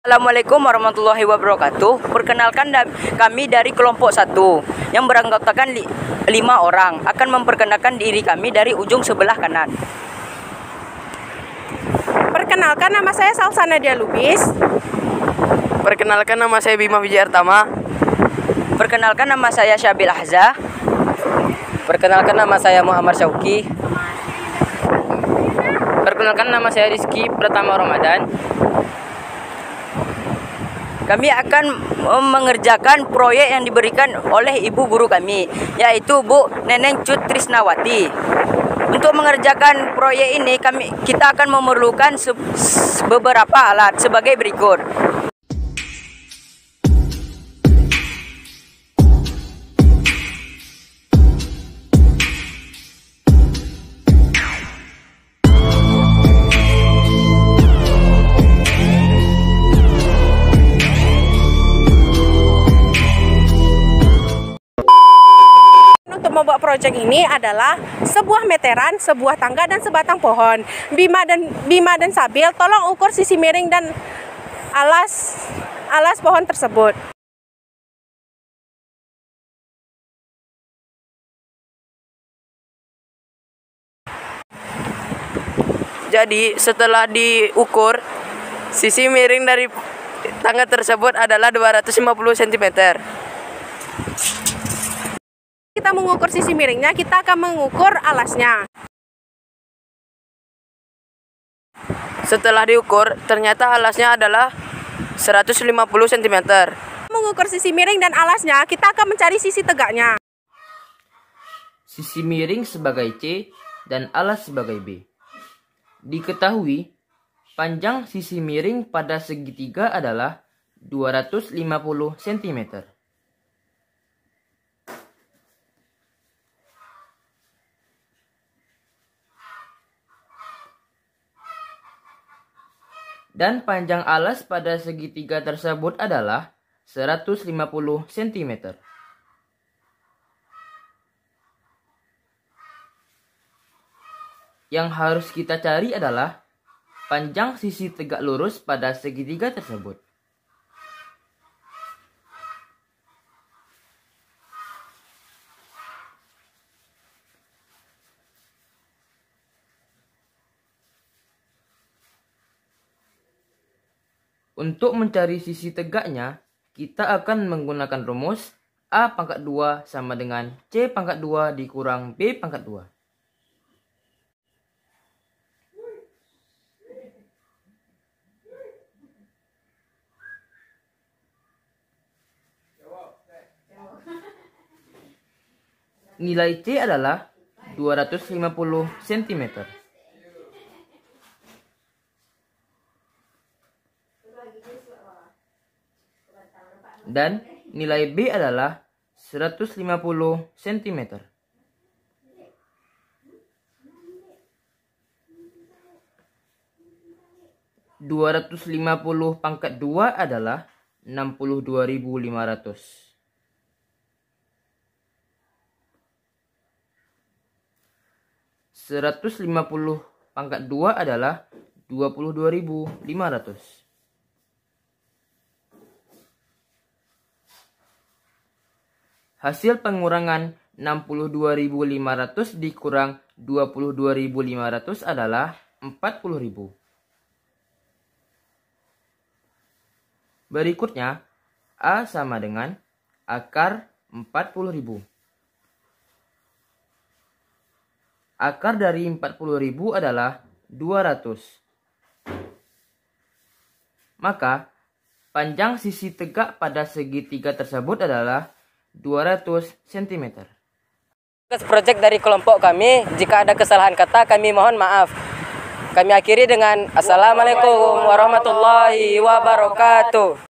Assalamualaikum warahmatullahi wabarakatuh. Perkenalkan kami dari kelompok 1 yang beranggotakan 5 orang. Akan memperkenalkan diri kami dari ujung sebelah kanan. Perkenalkan, nama saya Salsa Nadia Lubis. Perkenalkan, nama saya Bima Wijayaartama. Perkenalkan, nama saya Syabil Ahza. Perkenalkan, nama saya Muhammad Syauki. Perkenalkan, nama saya Rizky Pratama Ramadan. Kami akan mengerjakan proyek yang diberikan oleh ibu guru kami, yaitu Bu Neneng Cut Trisnawati. Untuk mengerjakan proyek ini kita akan memerlukan beberapa alat sebagai berikut. Membuat proyek ini adalah sebuah meteran, sebuah tangga, dan sebatang pohon. Bima dan Sabil, tolong ukur sisi miring dan alas pohon tersebut. Jadi setelah diukur, sisi miring dari tangga tersebut adalah 250 cm. Kita mengukur sisi miringnya, kita akan mengukur alasnya. Setelah diukur, ternyata alasnya adalah 150 cm. Mengukur sisi miring dan alasnya, kita akan mencari sisi tegaknya. Sisi miring sebagai C dan alas sebagai B. Diketahui, panjang sisi miring pada segitiga adalah 250 cm. Dan panjang alas pada segitiga tersebut adalah 150 cm. Yang harus kita cari adalah panjang sisi tegak lurus pada segitiga tersebut. Untuk mencari sisi tegaknya, kita akan menggunakan rumus A pangkat 2 sama dengan C pangkat 2 dikurang B pangkat 2. Nilai C adalah 250 cm. Dan nilai B adalah 150 cm. (250 pangkat 2 adalah 62.500. 150 pangkat 2 adalah 22.500. Hasil pengurangan 62.500 dikurang 22.500 adalah 40.000. Berikutnya, A sama dengan akar 40.000. Akar dari 40.000 adalah 200. Maka, panjang sisi tegak pada segitiga tersebut adalah 200 cm. Proyek dari kelompok kami, jika ada kesalahan kata kami mohon maaf. Kami akhiri dengan Assalamualaikum warahmatullahi wabarakatuh.